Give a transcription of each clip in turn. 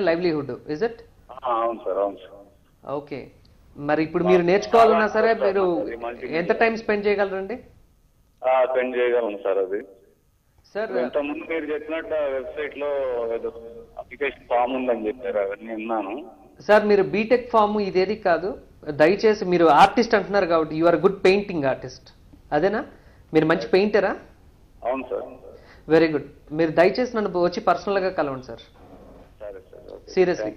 Livelihood is it? అవును sir, అవును sir. Okay, మరి ఇప్పుడు మీరు నేర్చుకోవాలన్నా సరే మీరు ఎంత టైం స్పెండ్ చేయగలరండి? స్పెండ్ చేయగలను సార్. అది సార్ ఇంతకుముందు మీరు చెప్పినట్టు వెబ్సైట్ లో ఏదో అప్లికేషన్ ఫామ్ ఉందని చెప్పారు, అవన్నీ విన్నాను సార్. మీరు బీటెక్ ఫామ్ ఇదేది కాదు, దయచేసి మీరు ఆర్టిస్ట్ అంటున్నారు కాబట్టి you are good painting artist, అదేనా? మీరు మంచి పెయింటరా? అవును సార్. Very good. మీరు దయచేసి నన్ను వచ్చి పర్సనల్ గా కలవండి సార్. సరే sir, seriously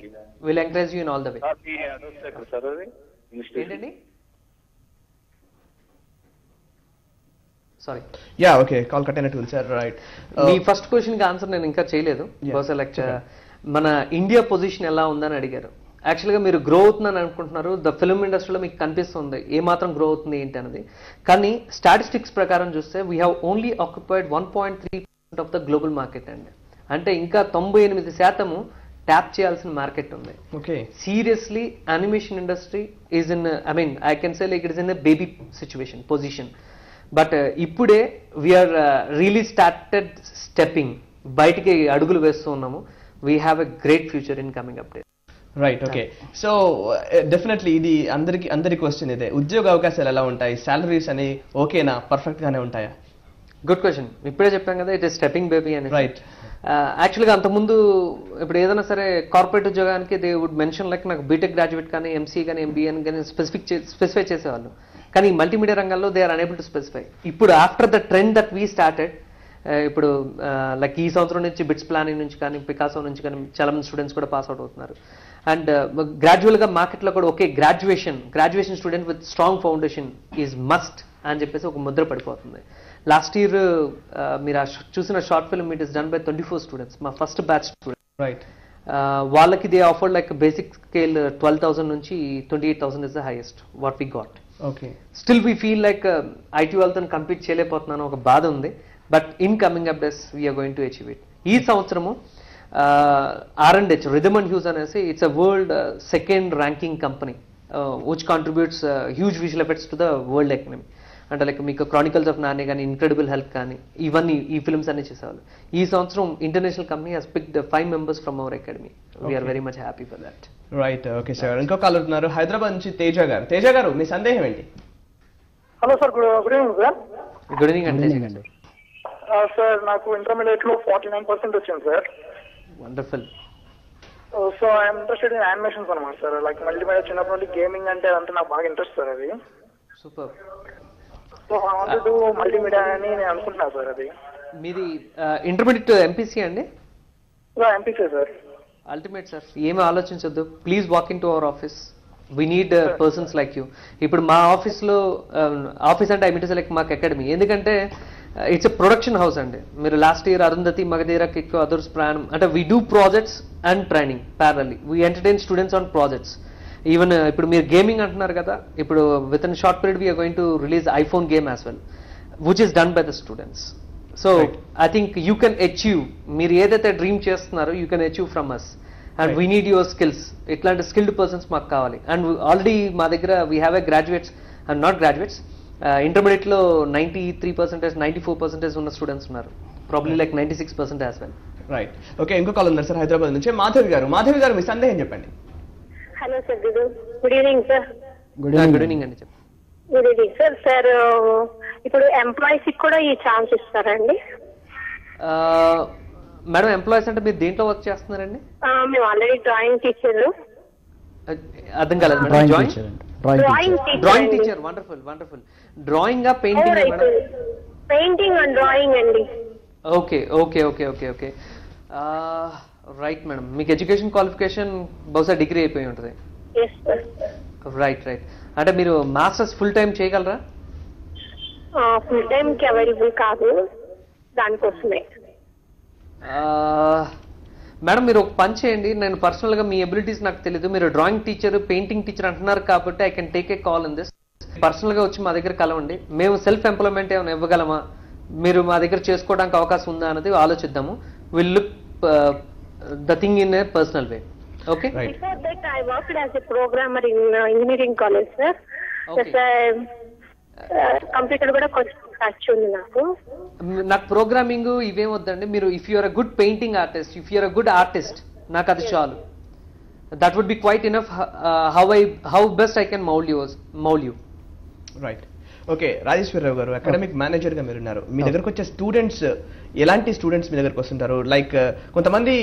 will encourage you in all the way. Sir అది ఏంటండి? Sorry, yeah okay, call cut అయినట్టు సార్. రైట్, మీ ఫస్ట్ క్వశ్చన్ కి ఆన్సర్ నేను ఇంకా చేయలేదు. బహుశా లైక్ మన ఇండియా పొజిషన్ ఎలా ఉందని అడిగారు. యాక్చువల్గా మీరు గ్రో అవుతుందని అనుకుంటున్నారు, ద ఫిల్మ్ ఇండస్ట్రీలో మీకు కనిపిస్తుంది ఏ మాత్రం గ్రో అవుతుంది ఏంటి అనేది. కానీ స్టాటిస్టిక్స్ ప్రకారం చూస్తే we have only occupied 1.3% of the global market అండి. అంటే ఇంకా 98% ట్యాప్ చేయాల్సిన మార్కెట్ ఉంది. Okay, seriously animation industry is in, I mean I can say like it is in a baby situation position. But ఇప్పుడే we are really started stepping, బయటికి అడుగులు వేస్తూ ఉన్నాము. We have a great future in coming up days. Right, okay. So definitely ఇది అందరి question ఇదే, ఉద్యోగ అవకాశాలు ఎలా ఉంటాయి, సాలరీస్ అని ఓకేనా, పర్ఫెక్ట్ గానే ఉంటాయా? Good question. ఇప్పుడే చెప్పాం కదా, ఇట్ ఇస్ స్టెప్పింగ్ బేబీ అని. రైట్. యాక్చువల్గా అంతకుముందు ఇప్పుడు ఏదైనా సరే కార్పొరేట్ ఉద్యోగానికి దే వుడ్ మెన్షన్ లైక్ నాకు బీటెక్ గ్రాడ్యుయేట్ కానీ ఎంసీఏ కానీ ఎంబీఏ కానీ స్పెసిఫై చేసేవాళ్ళు. కానీ మల్టీమీడియా రంగంలో they are unable to specify. ఇప్పుడు after the trend that we started, ఇప్పుడు లైక్ ఈ సంవత్సరం నుంచి బిట్స్ ప్లానింగ్ నుంచి కానీ పికాసో నుంచి కానీ చాలా మంది స్టూడెంట్స్ కూడా పాస్ అవుట్ అవుతున్నారు. అండ్ గ్రాడ్యువల్గా మార్కెట్లో కూడా okay graduation student with strong foundation is must అని చెప్పేసి ఒక ముద్ర పడిపోతుంది. లాస్ట్ ఇయర్ మీరు చూసిన short film it is done by 24 students, మా ఫస్ట్ బ్యాచ్ స్టూడెంట్స్. రైట్. వాళ్ళకి they offered like basic scale 12,000 నుంచి 28,000 is the highest what we got. Okay, still we feel like IT వాళ్ళతో కంపీట్ చేయలేకపోతున్నాను, ఒక బాధ ఉంది. But in coming up days we are going to achieve it. ఈ సంవత్సరము R&H Rhythm and Hues అనేసి it's a world second ranking company which contributes huge visual effects to the world economy. అంటే like మీకు Chronicles of Nani కానీ incredible health కానీ ఇవన్నీ ఈ films అన్ని చేసేవాళ్ళు. ఈ సంవత్సరం international company has picked 5 members from our academy. We are very much happy for that. Right, okay sir. ఇంకో కాల్ అవుతున్నారు హైదరాబాద్ నుంచి తేజ గారు. తేజ గారు, మీ సందేహం ఏంటి? Hello sir, good evening sir. Good evening అండి తేజ గారు. సార్ నాకు ఇంటర్మీడియట్ లో 49% వచ్చింది sir. Wonderful. So I'm interested in animations అనమాట సార్. లైక్ మల్టీమీడియా చిన్నప్పటి నుండి గేమింగ్ అంటే అదంతా నాకు బాగా ఇంట్రెస్ట్ సార్. అది super. So I want to do multimedia అని నేను అనుకుంటున్నా సార్. అది మీది ఇంటర్మీడియట్ ఎంపీసీ అండి? MPC sir. అల్టిమేట్ సార్, ఏమి ఆలోచించొద్దు. Please walk in to our office. We need persons like you. ఇప్పుడు మా ఆఫీస్లో ఆఫీస్ అంటే ఐ మీన్ లైక్ మాకు అకాడమీ, ఎందుకంటే ఇట్స్ ఎ ప్రొడక్షన్ హౌస్ అండి. మీరు last year Arundhati, Magadheera, Kick, others, Pranam అంటే we do projects and training parallelly. We entertain students on projects. Even ఇప్పుడు మీరు గేమింగ్ అంటున్నారు కదా, ఇప్పుడు with in short period we are going to release iPhone game as well which is done by the students. So I think you can achieve, మీరు ఏదైతే dream చేస్తున్నారో you can achieve from us. And we need your skills. ఇట్లాంటి skilled persons మాకు కావాలి. And already మా దగ్గర we have a graduates and not graduates. Intermediate లో 93%, 94% ఉన్న స్టూడెంట్స్ ఉన్నారు. Probably like 96% as well. Right, okay. ఇంకో కాల్ ఉన్నారు సార్ హైదరాబాద్ నుంచి మాధవి గారు. మాధవి గారు, మీ సందేహం చెప్పండి. Hello sir, good evening sir. Good evening అండి. చెప్పండి. Good evening sir. సార్ ఇప్పుడు ఎంప్లాయీస్ కి కూడా ఈ ఛాన్స్ ఇస్తారండి? మేడం ఎంప్లాయీస్ అంటే మీరు దేంట్లో వర్క్ చేస్తున్నారండి? మేము ఆల్రెడీ డ్రాయింగ్ టీచర్. అర్థం కాలేదు madam. Drawing teacher. Wonderful wonderful. Drawing ఆ painting madam? Painting and drawing అండి. Okay okay okay okay okay right madam. మీకు ఎడ్యుకేషన్ క్వాలిఫికేషన్ బహుశా డిగ్రీ అయిపోయి ఉంటుంది. Right right. అంటే మీరు మాస్టర్స్ ఫుల్ టైం చేయగలరా? ఫుల్ టైం కి అవైలబుల్ కాదు, దానికోసమే. మేడం మీరు ఒక పని చేయండి, నేను పర్సనల్గా మీ ఎబిలిటీస్ నాకు తెలియదు, మీరు డ్రాయింగ్ టీచర్, పెయింటింగ్ టీచర్ అంటున్నారు కాబట్టి I can take a call in this. పర్సనల్గా వచ్చి మా దగ్గర కలవండి. మేము సెల్ఫ్ ఎంప్లాయ్మెంట్ ఏమైనా ఇవ్వగలమా, మీరు మా దగ్గర చేసుకోవడానికి అవకాశం ఉందా అనేది ఆలోచిద్దాము. Will look the thing in a personal way. Okay. Before that, I worked as a programmer in engineering college, sir. Computer కూడా కొంచెం టచ్ ఉంది నాకు. నాకు ప్రోగ్రామింగ్ ఇవేం వద్దండి. మీరు if you're a good painting artist, if you're a good artist, నాకు అది చాలు. That would be quite enough how best I can mould you. Right. Okay, Rajeswararao garu, academic manager గా మీరున్నారు. మీ దగ్గరకు వచ్చే స్టూడెంట్స్ ఎలాంటి స్టూడెంట్స్ మీ దగ్గరకు వస్తుంటారు? లైక్ కొంతమంది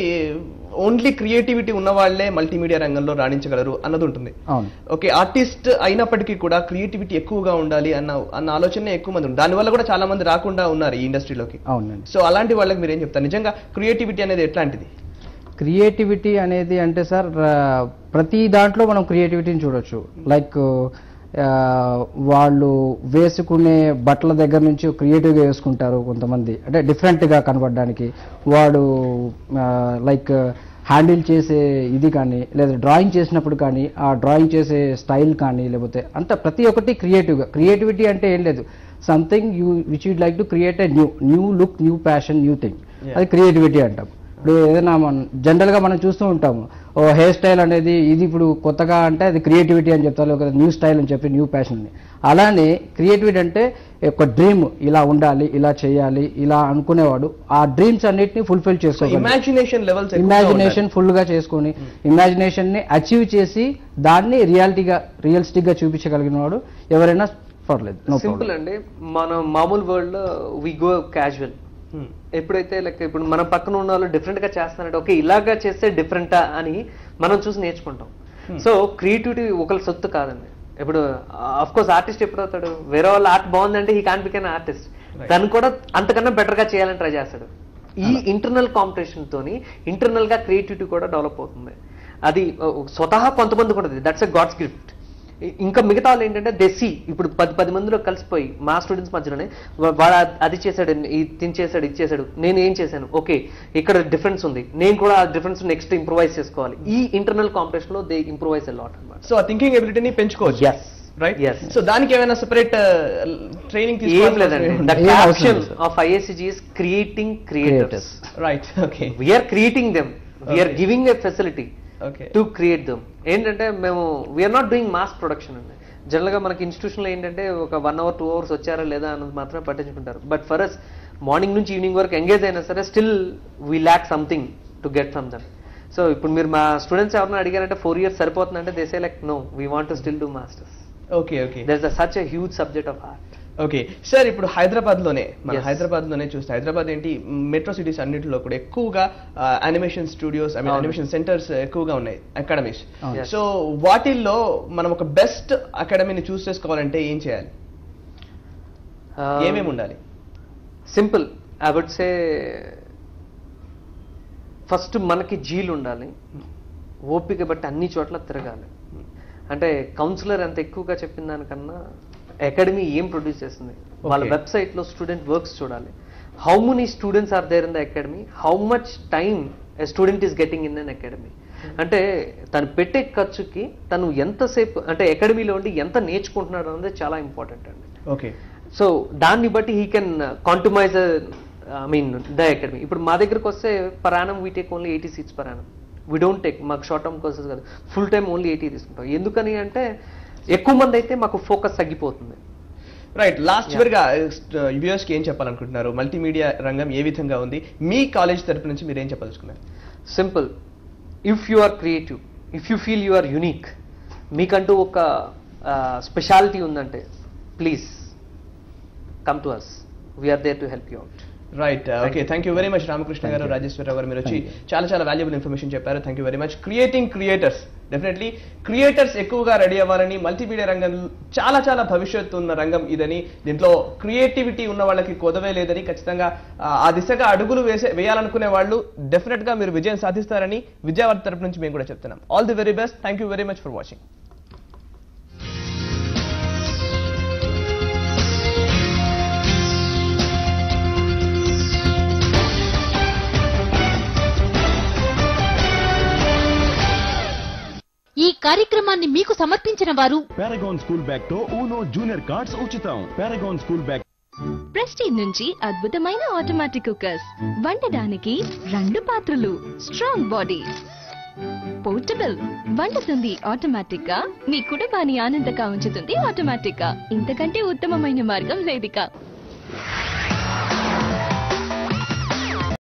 ఓన్లీ క్రియేటివిటీ ఉన్న వాళ్ళే మల్టీమీడియా రంగంలో రాణించగలరు అన్నది ఉంటుంది. ఓకే, ఆర్టిస్ట్ అయినప్పటికీ కూడా క్రియేటివిటీ ఎక్కువగా ఉండాలి అన్న ఆలోచన ఎక్కువ మంది ఉంది. దానివల్ల కూడా చాలా మంది రాకుండా ఉన్నారు ఈ ఇండస్ట్రీలోకి. సో అలాంటి వాళ్ళకి మీరు ఏం చెప్తారు? నిజంగా క్రియేటివిటీ అనేది ఎట్లాంటిది? క్రియేటివిటీ అనేది అంటే సార్, ప్రతి దాంట్లో మనం క్రియేటివిటీని చూడొచ్చు. లైక్ వాళ్ళు వేసుకునే బట్టల దగ్గర నుంచి క్రియేటివ్గా వేసుకుంటారు కొంతమంది, అంటే డిఫరెంట్గా కనబడడానికి. వాడు లైక్ హ్యాండిల్ చేసే ఇది కానీ, లేదా డ్రాయింగ్ చేసినప్పుడు కానీ ఆ డ్రాయింగ్ చేసే స్టైల్ కానీ, లేకపోతే అంత ప్రతి ఒక్కటి క్రియేటివ్గా. క్రియేటివిటీ అంటే ఏం లేదు, something which యూడ్ like to create a new look, new passion, new thing. అది క్రియేటివిటీ అంటాం. ఇప్పుడు ఏదైనా జనరల్గా మనం చూస్తూ ఉంటాము, ఓ హెయిర్ స్టైల్ అనేది ఇది ఇప్పుడు కొత్తగా అంటే అది క్రియేటివిటీ అని చెప్తారు, ఒక న్యూ స్టైల్ అని చెప్పి న్యూ ప్యాషన్. అలానే క్రియేటివిటీ అంటే ఒక డ్రీమ్, ఇలా ఉండాలి, ఇలా చేయాలి, ఇలా అనుకునేవాడు ఆ డ్రీమ్స్ అన్నిటిని ఫుల్ఫిల్ చేసుకోవాలి. ఇమాజినేషన్ ఫుల్ గా చేసుకొని ఇమాజినేషన్ ని అచీవ్ చేసి దాన్ని రియలిస్టిక్ గా చూపించగలిగిన వాడు ఎవరైనా పర్లేదు. సింపుల్ అండి. మన మామూలు వరల్డ్ లో వి గో క్యాజువల్. ఎప్పుడైతే లైక్ ఇప్పుడు మన పక్కన ఉన్న వాళ్ళు డిఫరెంట్ గా చేస్తున్నారంటే ఓకే ఇలాగా చేస్తే డిఫరెంటా అని మనం చూసి నేర్చుకుంటాం. సో క్రియేటివిటీ ఒకళ్ళ సొత్తు కాదండి. ఇప్పుడు అఫ్ కోర్స్ ఆర్టిస్ట్ ఎప్పుడు అవుతాడు, వేరే వాళ్ళ ఆర్ట్ బాగుందంటే హీ కాన్ బికమ్ ఆర్టిస్ట్. దాన్ని కూడా అంతకన్నా బెటర్ గా చేయాలని ట్రై చేస్తాడు. ఈ ఇంటర్నల్ కాంపిటీషన్ తోని ఇంటర్నల్ గా క్రియేటివిటీ కూడా డెవలప్ అవుతుంది. అది స్వతహా కొంతమంది కూడా, దట్స్ ఎ గాడ్స్ గిఫ్ట్. ఇంకా మిగతా వాళ్ళు ఏంటంటే దెసి ఇప్పుడు 10 మందిలో కలిసిపోయి మా స్టూడెంట్స్ మధ్యలోనే వాడు అది చేశాడు, ఇది చేశాడు, ఇది చేశాడు, నేను ఏం చేశాను, ఓకే ఇక్కడ డిఫరెన్స్ ఉంది, నేను కూడా ఆ డిఫరెన్స్ నెక్స్ట్ ఇంప్రూవైజ్ చేసుకోవాలి. ఈ ఇంటర్నల్ కాంపిటీషన్ లో దే ఇంప్రూవైజ్ ఎ లాట్ అన్నమాట. సో ఆ థింకింగ్ ఎబిలిటీని పెంచుకోవచ్చు. yes right. yes సో దానికి ఏమైనా సెపరేట్ ట్రైనింగ్ ఏం లేదండి. The caption of ISCG is creating creators. Right. Okay, we are creating them, we are giving a facility to create them. ఏంటంటే మేము we are not doing mass production అండి. General గా మనకి institution లో ఏంటంటే ఒక 1 hour 2 hours వచ్చారా లేదా అన్నది మాత్రమే పట్టించుకుంటారు. బట్ ఫర్ అస్ మార్నింగ్ నుంచి ఈవినింగ్ వరకు ఎంగేజ్ అయినా సరే still we lack something to get from them. So ఇప్పుడు మీరు మా స్టూడెంట్స్ ఎవరైనా అడిగారంటే 4 years సరిపోతుందంటే they say like no, we want to still do masters. Okay okay, there is such a huge subject of art. Okay sir, ఇప్పుడు హైదరాబాద్ లోనే చూస్తే హైదరాబాద్ ఏంటి మెట్రో సిటీస్ అన్నింటిలో కూడా ఎక్కువగా యానిమేషన్ స్టూడియోస్, యానిమేషన్ సెంటర్స్ ఎక్కువగా ఉన్నాయి, అకాడమీస్. సో వాటిల్లో మనం ఒక బెస్ట్ అకాడమీని చూస్ చేసుకోవాలంటే ఏం చేయాలి, ఏమేమి ఉండాలి? Simple, I would say first మనకి జీలు ఉండాలి, ఓపిక బట్టి అన్ని చోట్ల తిరగాలి. అంటే కౌన్సిలర్ ఎంత ఎక్కువగా చెప్పిన దానికన్నా అకాడమీ ఏం ప్రొడ్యూస్ చేస్తుంది, వాళ్ళ వెబ్సైట్ లో స్టూడెంట్ వర్క్స్ చూడాలి. How many students are there in the academy, how much time a student is getting in an academy. అంటే తను పెట్టే ఖర్చుకి తను ఎంతసేపు అంటే అకాడమీలో ఉండి ఎంత నేర్చుకుంటున్నాడు అనేది చాలా ఇంపార్టెంట్ అండి. ఓకే, సో దాన్ని బట్టి హీ కెన్ కాంటమైజ్ ద అకాడమీ. ఇప్పుడు మా దగ్గరకు వస్తే per annum we take only 80 seats per annum. We don't take, మాకు షార్ట్ టర్మ్ కోర్సెస్ కాదు, ఫుల్ టైమ్ ఓన్లీ 80 తీసుకుంటాం. ఎందుకని అంటే ఎక్కువ మంది అయితే మాకు ఫోకస్ తగ్గిపోతుంది. రైట్. లాస్ట్ చివరిగా వ్యూయర్స్ కి ఏం చెప్పాలనుకుంటున్నారు? మల్టీమీడియా రంగం ఏ విధంగా ఉంది, మీ కాలేజ్ తరపు నుంచి మీరు ఏం చెప్పదలుచుకున్నారు? Simple, if you are creative, if you feel you are unique, మీకంటూ ఒక స్పెషాలిటీ ఉందంటే please come to us, we're there to help you out. Right. Okay, thank you very much Ramakrishna గారు, రాజేశ్వరరావు గారు, మీరు వచ్చి చాలా వాల్యుబుల్ ఇన్ఫర్మేషన్ చెప్పారు. Thank you very much. Creating creators, definitely creators ఎక్కువగా రెడీ అవ్వాలని, మల్టీమీడియా రంగం చాలా భవిష్యత్తు ఉన్న రంగం ఇదని, దీంట్లో క్రియేటివిటీ ఉన్న వాళ్ళకి కొదవే లేదని, ఖచ్చితంగా ఆ దిశగా అడుగులు వేయాలనుకునే వాళ్ళు డెఫినెట్ గా మీరు విజయం సాధిస్తారని విద్యావార్త తరపు నుంచి మేము కూడా చెప్తున్నాం. All the very best. Thank you very much for watching. ఈ కార్యక్రమాన్ని మీకు సమర్పించిన వారు పారాగన్ స్కూల్ బ్యాగ్ తో ఊనో జూనియర్ కార్డ్స్ ఉచితం. Paragon school bag. ప్రెస్టీజ్ నుంచి అద్భుతమైన ఆటోమేటిక్ కుక్కర్స్, వండడానికి 2 పాత్రలు, స్ట్రాంగ్ బాడీ, పోర్టబుల్, వండుతుంది ఆటోమేటిక్ గా, మీ కుటుంబాన్ని ఆనందంగా ఉంచుతుంది ఆటోమేటిక్ గా. ఇంతకంటే ఉత్తమమైన మార్గం లేదిక.